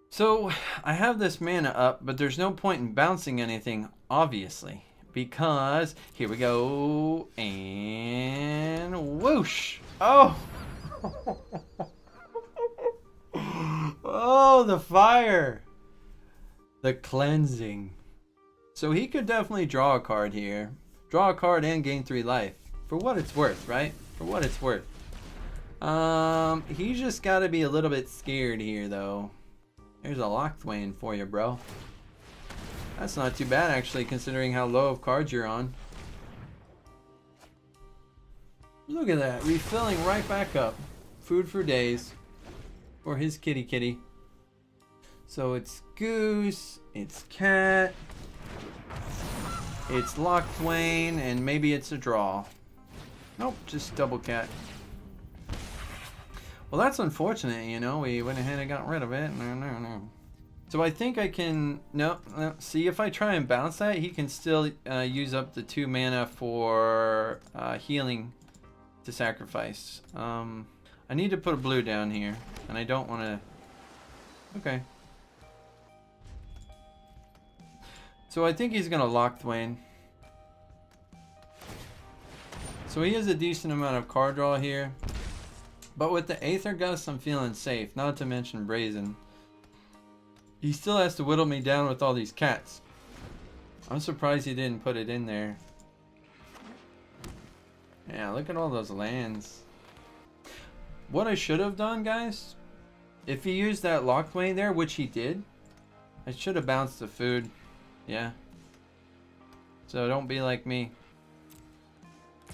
So I have this mana up, but there's no point in bouncing anything, obviously. Because here we go, and whoosh! Oh, oh, the fire, the cleansing. So he could definitely draw a card here, draw a card and gain 3 life for what it's worth, right? For what it's worth. He's just got to be a little bit scared here, though. There's a Lochthwain for you, bro. That's not too bad, actually, considering how low of cards you're on. Look at that, refilling right back up. Food for days. Or his kitty kitty. So it's Goose, it's Cat, it's Lockthwain, and maybe it's a draw. Nope, just double Cat. Well, that's unfortunate, you know. We went ahead and got rid of it. No. So I think I can... No. See, if I try and bounce that, he can still use up the 2 mana for healing to sacrifice. I need to put a blue down here, and I don't want to... Okay. So I think he's going to Lockthwain. So he has a decent amount of card draw here. But with the Aether Gust, I'm feeling safe, not to mention Brazen. He still has to whittle me down with all these cats. I'm surprised he didn't put it in there. Yeah, look at all those lands. What I should have done, guys, if he used that Lockthwain there, which he did, I should have bounced the food. Yeah. So don't be like me.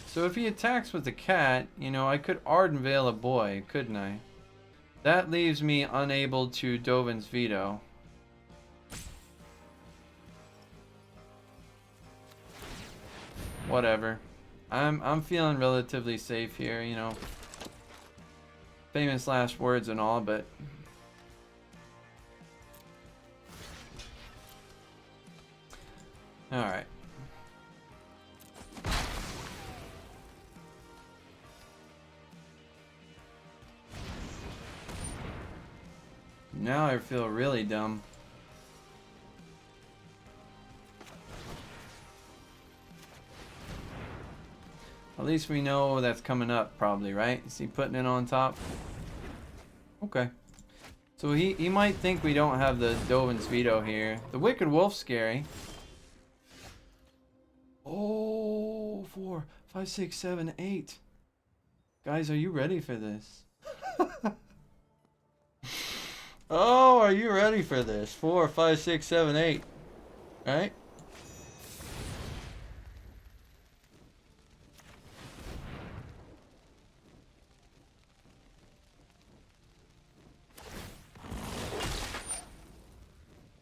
So if he attacks with the cat, you know, I could Arden Veil a boy, couldn't I? That leaves me unable to Dovin's Veto. Whatever. I'm feeling relatively safe here, you know. Famous last words and all, but all right. Now I feel really dumb. At least we know that's coming up probably, right? Is he putting it on top? Okay. So he might think we don't have the Dovin's Veto here. The Wicked Wolf's scary. Oh, 4, 5, 6, 7, 8. Guys, are you ready for this? Oh, are you ready for this? 4, 5, 6, 7, 8. Right?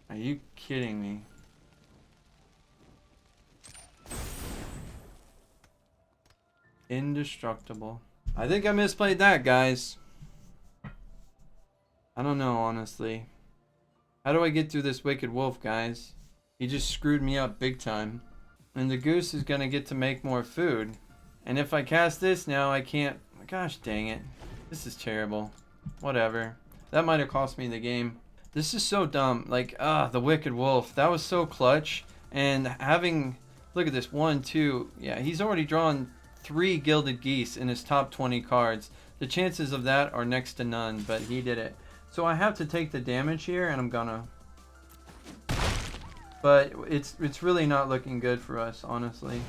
Are you kidding me? Indestructible. I think I misplayed that, guys. I don't know, honestly. How do I get through this Wicked Wolf, guys? He just screwed me up big time. And the Goose is gonna get to make more food. And if I cast this now, I can't... Gosh dang it. This is terrible. Whatever. That might have cost me the game. This is so dumb. Like, the Wicked Wolf. That was so clutch. And having... Look at this. 1, 2... Yeah, he's already drawn 3 Gilded Geese in his top 20 cards. The chances of that are next to none, but he did it. So I have to take the damage here, and I'm gonna. But it's really not looking good for us, honestly.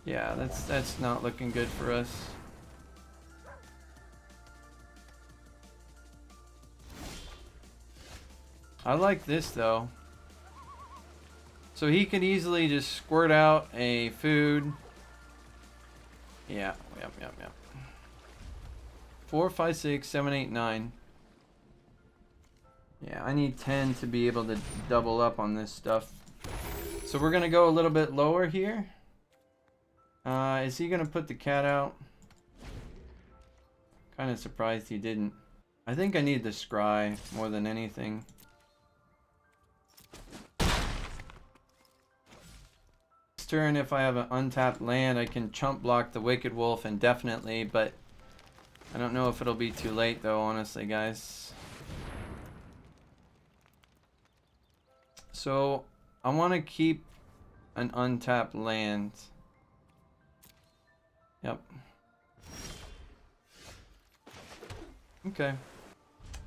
Yeah, that's not looking good for us. I like this though. So he could easily just squirt out a food. Yeah, yep. 4, 5, 6, 7, 8, 9. Yeah, I need 10 to be able to double up on this stuff. So we're gonna go a little bit lower here. Is he gonna put the cat out? Kind of surprised he didn't. I think I need the scry more than anything. This turn, if I have an untapped land, I can chump block the Wicked Wolf indefinitely, but I don't know if it'll be too late though, honestly, guys. So I want to keep an untapped land. Yep. Okay.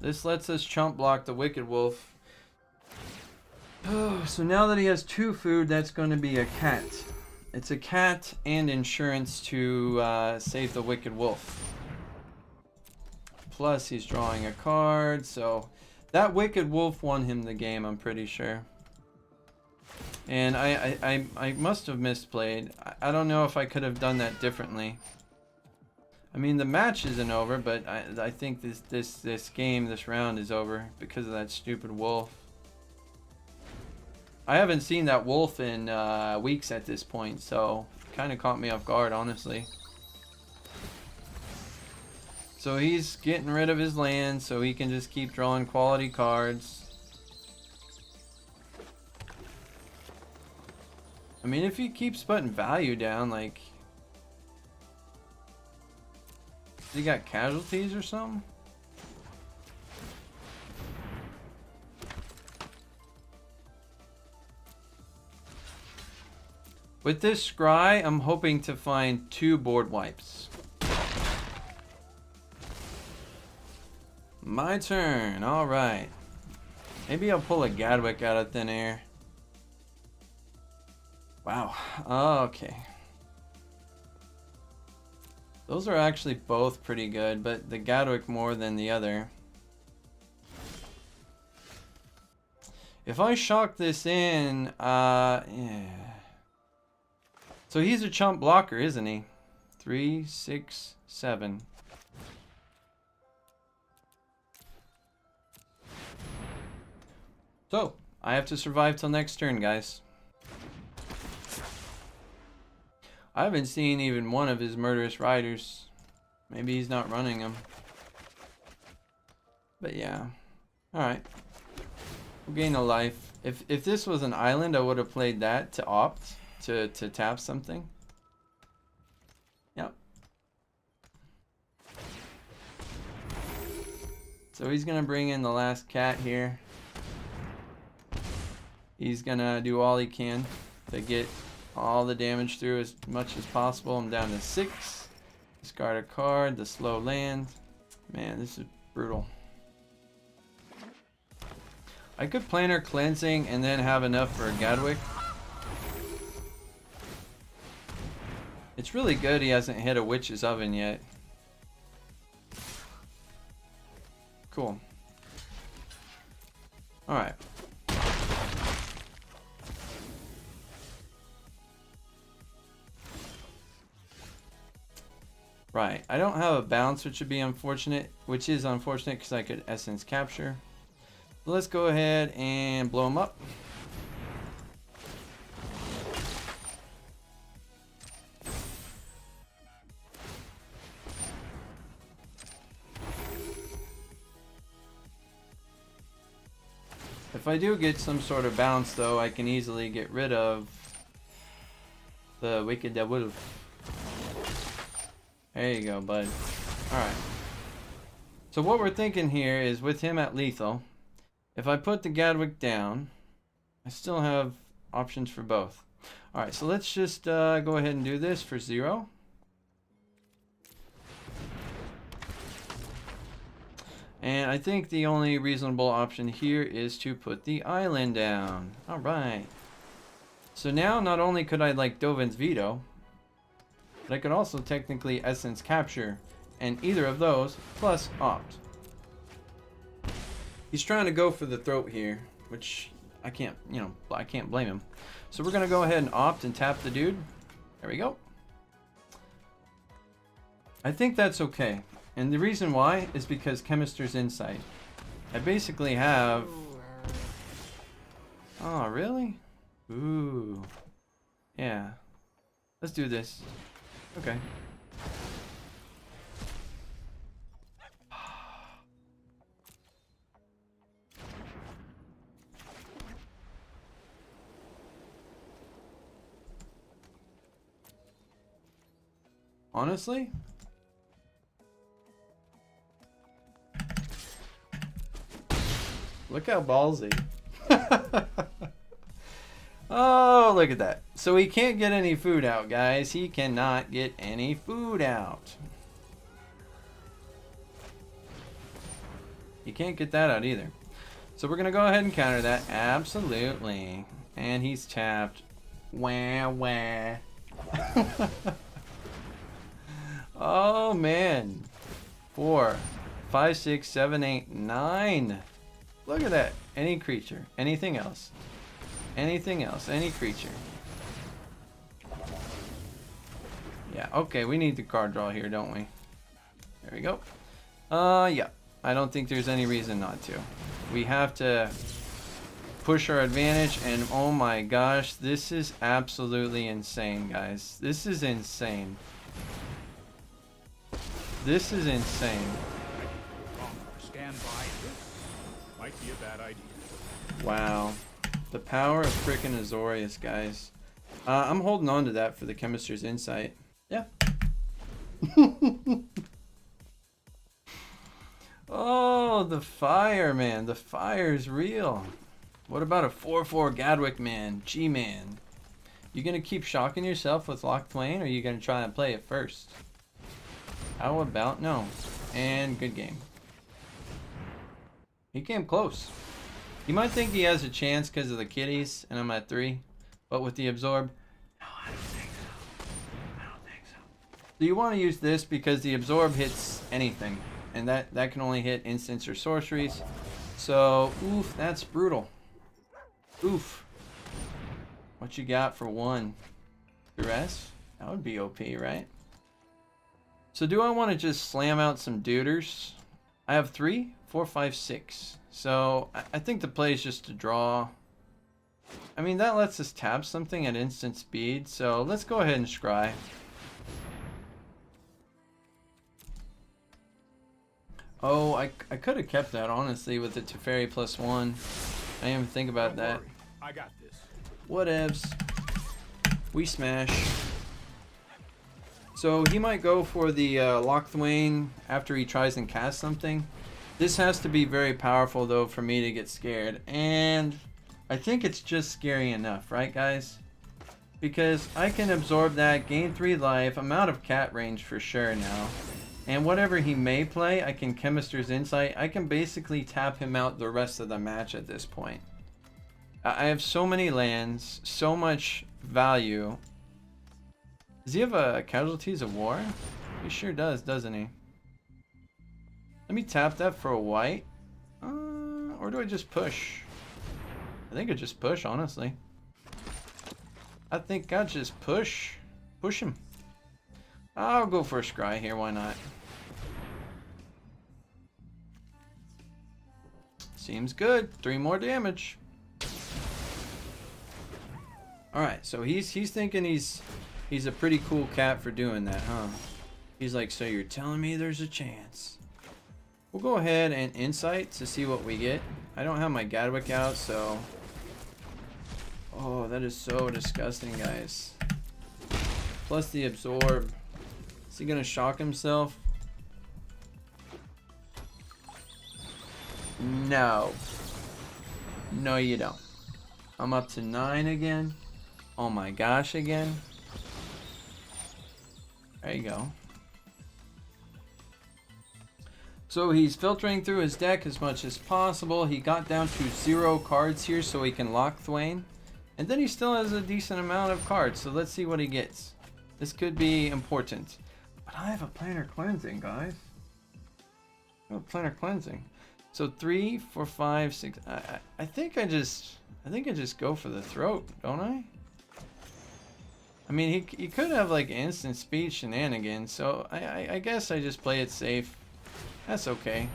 This lets us chump block the Wicked Wolf. Oh, so now that he has 2 food, that's going to be a cat. It's a cat and insurance to save the Wicked Wolf. Plus he's drawing a card, so that Wicked Wolf won him the game, I'm pretty sure. And I must have misplayed. I don't know if I could have done that differently. I mean, the match isn't over, but I think this game, this round is over because of that stupid wolf. I haven't seen that wolf in weeks at this point, so kind of caught me off guard, honestly. So he's getting rid of his land so he can just keep drawing quality cards. I mean, if he keeps putting value down, like... He got casualties or something? With this scry, I'm hoping to find 2 board wipes. My turn. Alright. Maybe I'll pull a Gadwick out of thin air. Wow. Okay. Those are actually both pretty good, but the Gadwick more than the other. If I shock this in, yeah. So he's a chump blocker, isn't he? 3, 6, 7. So, I have to survive till next turn, guys. I haven't seen even one of his murderous riders. Maybe he's not running them. But yeah. Alright. We'll gain a life. If this was an island, I would have played that to opt to tap something. Yep. So he's gonna bring in the last cat here. He's gonna do all he can to get all the damage through as much as possible. I'm down to 6. Discard a card, the slow land. Man, this is brutal. I could Planar Cleansing and then have enough for a Gadwick. It's really good he hasn't hit a Witch's Oven yet. Cool. Alright. Right, I don't have a bounce, which would be unfortunate, which is unfortunate because I could Essence Capture. So let's go ahead and blow him up. If I do get some sort of bounce, though, I can easily get rid of the Wicked Wolf. There you go, bud. Alright. So what we're thinking here is with him at lethal, if I put the Gadwick down, I still have options for both. Alright, so let's just go ahead and do this for 0. And I think the only reasonable option here is to put the island down. Alright. So now not only could I like Dovin's Veto, but I could also technically Essence Capture, and either of those, plus Opt. He's trying to go for the throat here, which I can't, you know, I can't blame him. So we're going to go ahead and Opt and tap the dude. There we go. I think that's okay. And the reason why is because Chemister's Insight. I basically have... Oh, really? Ooh. Yeah. Let's do this. Okay. Honestly? Look how ballsy. Oh, look at that. So he can't get any food out, guys. He cannot get any food out. He can't get that out either. So we're going to go ahead and counter that. Absolutely. And he's tapped. Wah, wah. Oh, man. 4, 5, 6, 7, 8, 9. Look at that. Any creature. Anything else. Anything else. Any creature. Yeah, okay. We need the card draw here, don't we? There we go. Yeah. I don't think there's any reason not to. We have to push our advantage, and oh my gosh, this is absolutely insane, guys. This is insane. This is insane. Stand by. This might be a bad idea. Wow. The power of frickin' Azorius, guys. I'm holding on to that for the Chemist's Insight. Yeah. Oh, the fire, man. The fire is real. What about a 4/4 Gadwick, man? G-man. You gonna keep shocking yourself with Lock Twain, or are you gonna try and play it first? How about no? And good game. He came close. You might think he has a chance because of the kitties, and I'm at 3. But with the absorb, no, I don't think so. I don't think so. So you want to use this because the absorb hits anything, and that can only hit instants or sorceries. So, oof, that's brutal. Oof. What you got for 1? Duress? That would be OP, right? So do I want to just slam out some duders? I have 3, 4, 5, 6. So I think the play is just to draw. I mean, that lets us tap something at instant speed. So let's go ahead and scry. Oh, I could have kept that, honestly, with the Teferi +1. I didn't even think about that. Worry. I got this. Whatevs. We smash. So he might go for the Lock Twain after he tries and casts something. This has to be very powerful, though, for me to get scared. And I think it's just scary enough, right, guys? Because I can absorb that, gain 3 life. I'm out of cat range for sure now. And whatever he may play, I can Chemist's Insight. I can basically tap him out the rest of the match at this point. I have so many lands, so much value. Does he have a Casualties of War? He sure does, doesn't he? Let me tap that for a white. Or do I just push? I think I just push, honestly. I think I just push. Push him. I'll go for a scry here, why not? Seems good. 3 more damage. Alright, so he's thinking he's a pretty cool cat for doing that, huh? He's like, so you're telling me there's a chance? We'll go ahead and Insight to see what we get. I don't have my Gadwick out, so... Oh, that is so disgusting, guys. Plus the Absorb. Is he gonna shock himself? No. No, you don't. I'm up to 9 again. Oh my gosh, again. There you go. So he's filtering through his deck as much as possible. He got down to 0 cards here so he can lock Thwain. And then he still has a decent amount of cards. So let's see what he gets. This could be important. But I have a Planar Cleansing, guys. I have a Planar Cleansing. So 3, 4, 5, 6. I think I just go for the throat, don't I? I mean, he could have like instant speed shenanigans. So I guess I just play it safe. That's okay.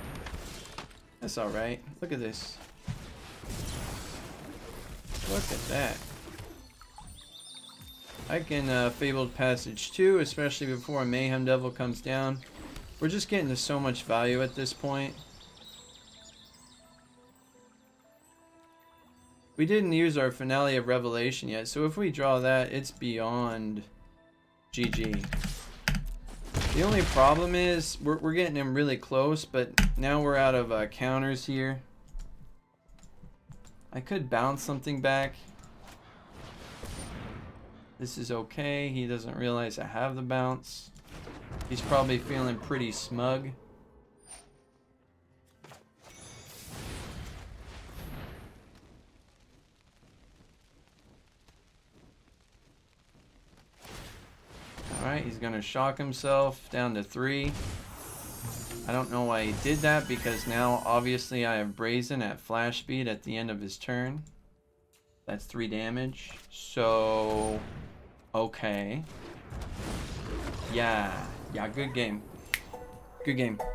That's alright. Look at this. Look at that. I can Fabled Passage 2, especially before a Mayhem Devil comes down. We're just getting to so much value at this point. We didn't use our Finale of Revelation yet, so if we draw that, it's beyond GG. The only problem is we're getting him really close, but now we're out of counters here. I could bounce something back. This is okay. He doesn't realize I have the bounce. He's probably feeling pretty smug. Alright, he's gonna shock himself down to 3. I don't know why he did that, because now obviously I have Brazen at flash speed at the end of his turn. That's 3 damage. So, okay. Yeah, good game. Good game.